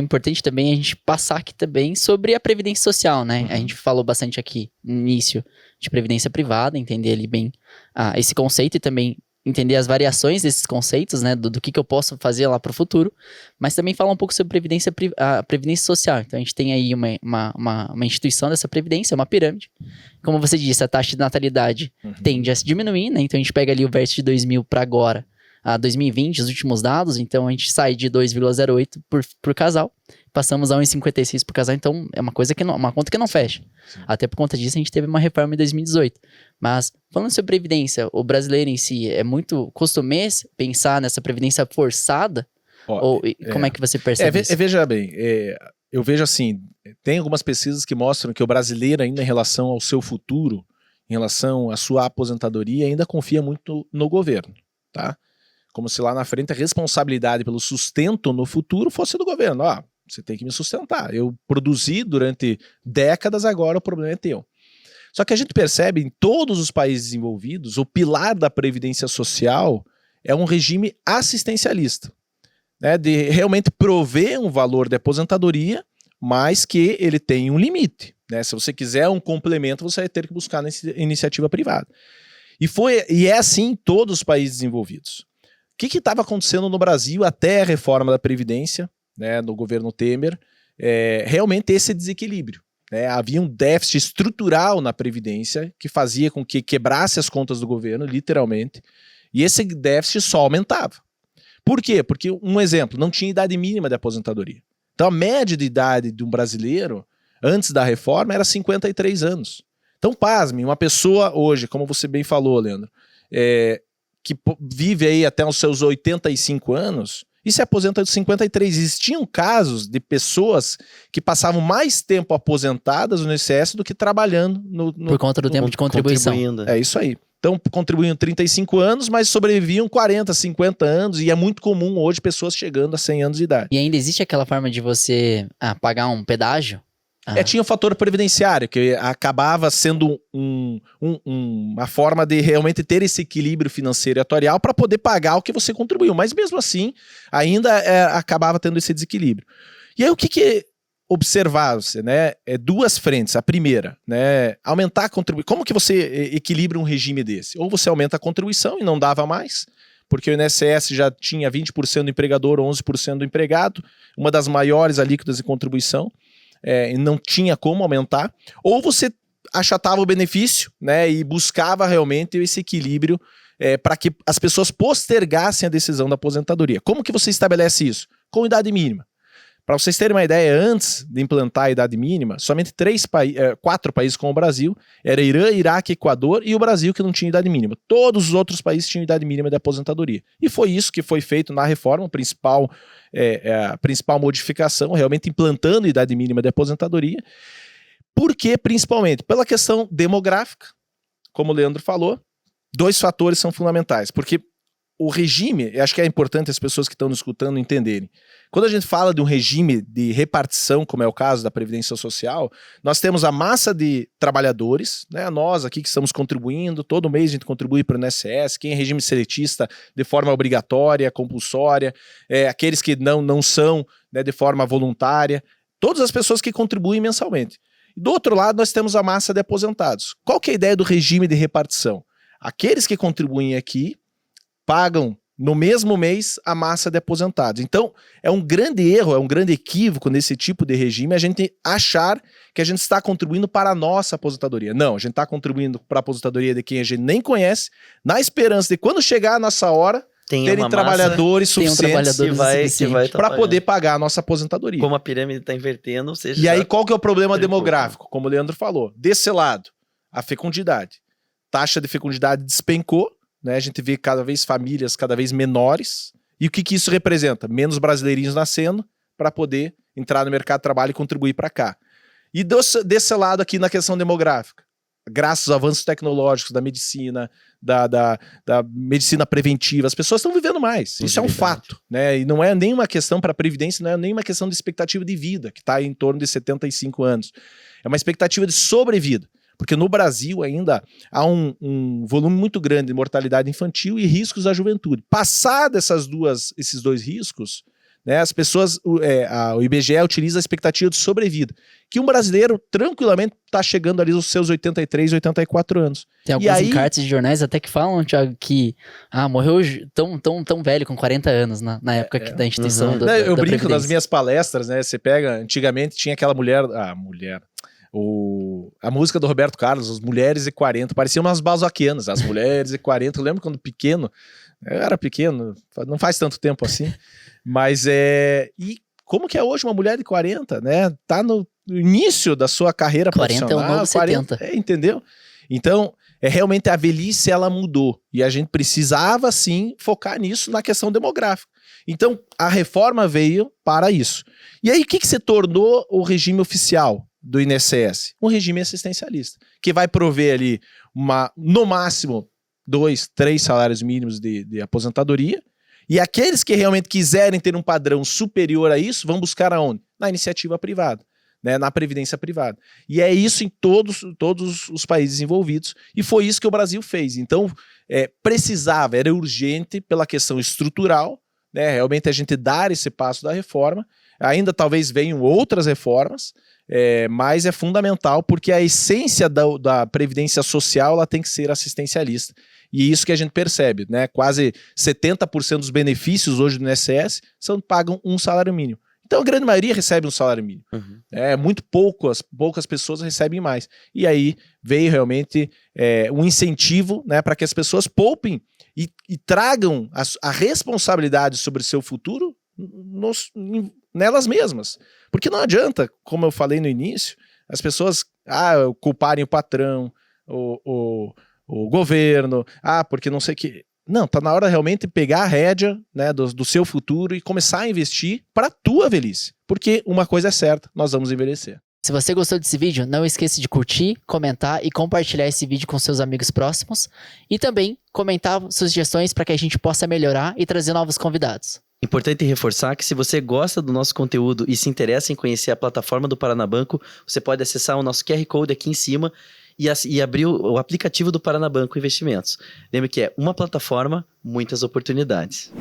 importante também a gente passar aqui também sobre a previdência social, né? A gente falou bastante aqui no início de previdência privada, entender ali bem esse conceito e também entender as variações desses conceitos, né? Do que eu posso fazer lá para o futuro, mas também falar um pouco sobre a previdência social. Então a gente tem aí uma instituição dessa previdência, uma pirâmide. Como você disse, a taxa de natalidade tende a se diminuir, né? Então a gente pega ali o verso de 2000 para agora, 2020, os últimos dados, então a gente sai de 2,08 por casal, passamos a 1,56 por casal, então é uma conta que não fecha. Sim. Até por conta disso a gente teve uma reforma em 2018. Mas falando sobre previdência, o brasileiro em si é muito costumeiro pensar nessa previdência forçada? Como é que você percebe isso? Veja bem, eu vejo assim, tem algumas pesquisas que mostram que o brasileiro ainda em relação ao seu futuro, em relação à sua aposentadoria, ainda confia muito no governo, tá? Como se lá na frente a responsabilidade pelo sustento no futuro fosse do governo. Você tem que me sustentar. Eu produzi durante décadas, agora o problema é teu. Só que a gente percebe em todos os países desenvolvidos, o pilar da previdência social é um regime assistencialista, né, de realmente prover um valor de aposentadoria, mas que ele tem um limite, né? Se você quiser um complemento, você vai ter que buscar na iniciativa privada. E é assim em todos os países desenvolvidos. O que estava acontecendo no Brasil até a reforma da Previdência, né, no governo Temer? Realmente esse desequilíbrio, né? Havia um déficit estrutural na Previdência que fazia com que quebrasse as contas do governo, literalmente, e esse déficit só aumentava. Por quê? Porque, um exemplo, não tinha idade mínima de aposentadoria. Então a média de idade de um brasileiro, antes da reforma, era 53 anos. Então, pasme, uma pessoa hoje, como você bem falou, Leandro, que vive aí até os seus 85 anos e se aposenta de 53. Existiam casos de pessoas que passavam mais tempo aposentadas no INSS do que trabalhando por conta do tempo de contribuição. É isso aí. Então, contribuíam 35 anos, mas sobreviviam 40, 50 anos, e é muito comum hoje pessoas chegando a 100 anos de idade. E ainda existe aquela forma de você pagar um pedágio? Tinha o fator previdenciário, que acabava sendo uma forma de realmente ter esse equilíbrio financeiro e atuarial para poder pagar o que você contribuiu. Mas mesmo assim, ainda acabava tendo esse desequilíbrio. E aí o que observar-se, né? Duas frentes. A primeira, né? Aumentar a contribuição. Como que você equilibra um regime desse? Ou você aumenta a contribuição e não dava mais, porque o INSS já tinha 20% do empregador, 11% do empregado, uma das maiores alíquotas de contribuição. Não tinha como aumentar, ou você achatava o benefício, né, e buscava realmente esse equilíbrio para que as pessoas postergassem a decisão da aposentadoria. Como que você estabelece isso? Com idade mínima. Para vocês terem uma ideia, antes de implantar a idade mínima, somente 4 países como o Brasil, era Irã, Iraque, Equador e o Brasil que não tinha idade mínima. Todos os outros países tinham idade mínima de aposentadoria. E foi isso que foi feito na reforma, a principal modificação, realmente implantando a idade mínima de aposentadoria. Por quê? Principalmente pela questão demográfica, como o Leandro falou, 2 fatores são fundamentais, porque o regime, eu acho que é importante as pessoas que estão nos escutando entenderem. Quando a gente fala de um regime de repartição, como é o caso da Previdência Social, nós temos a massa de trabalhadores, né? Nós aqui que estamos contribuindo, todo mês a gente contribui para o INSS, quem é regime seletista de forma obrigatória, compulsória, aqueles que não são, né, de forma voluntária, todas as pessoas que contribuem mensalmente. Do outro lado, nós temos a massa de aposentados. Qual que é a ideia do regime de repartição? Aqueles que contribuem aqui pagam no mesmo mês a massa de aposentados. Então, é um grande erro, é um grande equívoco nesse tipo de regime a gente achar que a gente está contribuindo para a nossa aposentadoria. Não, a gente está contribuindo para a aposentadoria de quem a gente nem conhece, na esperança de quando chegar a nossa hora, terem trabalhadores suficientes para poder pagar a nossa aposentadoria. Como a pirâmide está invertendo, ou seja... E aí, qual que é o problema demográfico? Como o Leandro falou, desse lado, a fecundidade. Taxa de fecundidade despencou, né? A gente vê famílias cada vez menores. E o que isso representa? Menos brasileirinhos nascendo para poder entrar no mercado de trabalho e contribuir para cá. E desse lado aqui na questão demográfica, graças aos avanços tecnológicos da medicina, da medicina preventiva, as pessoas estão vivendo mais. Isso é um fato, né? E não é nem uma questão para a Previdência, não é nem uma questão de expectativa de vida, que está em torno de 75 anos. É uma expectativa de sobrevida. Porque no Brasil ainda há um volume muito grande de mortalidade infantil e riscos à juventude. Passado esses 2 riscos, né? As pessoas, o IBGE utiliza a expectativa de sobrevida, que um brasileiro tranquilamente está chegando ali aos seus 83, 84 anos. Tem alguns encartes de jornais até que falam, Thiago, que morreu tão velho, com 40 anos, na época da instituição da Eu brinco Previdência. nas minhas palestras, né? Você pega, antigamente tinha aquela mulher, a música do Roberto Carlos, As Mulheres e 40, pareciam umas balzaquianas, As Mulheres e 40. Eu lembro quando pequeno, eu era pequeno, não faz tanto tempo assim, mas e como que é hoje uma mulher de 40, né? Tá no início da sua carreira 40 profissional. é o novo 70. Entendeu? Então, realmente a velhice, ela mudou. E a gente precisava, sim, focar nisso na questão demográfica. Então, a reforma veio para isso. E aí, o que se tornou o regime oficial do INSS? Um regime assistencialista, que vai prover ali, no máximo, 2, 3 salários mínimos de aposentadoria. E aqueles que realmente quiserem ter um padrão superior a isso, vão buscar aonde? Na iniciativa privada, né? Na previdência privada. E é isso em todos os países envolvidos. E foi isso que o Brasil fez. Então, era urgente pela questão estrutural, né? Realmente a gente dar esse passo da reforma. Ainda talvez venham outras reformas, mas é fundamental porque a essência da previdência social ela tem que ser assistencialista. E isso que a gente percebe, né? Quase 70% dos benefícios hoje do INSS pagam um salário mínimo. Então a grande maioria recebe um salário mínimo. Uhum. Muito poucas pessoas recebem mais. E aí veio realmente um incentivo, né, para que as pessoas poupem e tragam a responsabilidade sobre o seu futuro nelas mesmas. Porque não adianta, como eu falei no início, as pessoas culparem o patrão, o governo, porque não sei o que. Não, tá na hora realmente de pegar a rédea, né, do seu futuro e começar a investir para a tua velhice. Porque uma coisa é certa, nós vamos envelhecer. Se você gostou desse vídeo, não esqueça de curtir, comentar e compartilhar esse vídeo com seus amigos próximos. E também comentar sugestões para que a gente possa melhorar e trazer novos convidados. Importante reforçar que se você gosta do nosso conteúdo e se interessa em conhecer a plataforma do Paranabanco, você pode acessar o nosso QR Code aqui em cima e abrir o aplicativo do Paranabanco Investimentos. Lembre que é uma plataforma, muitas oportunidades.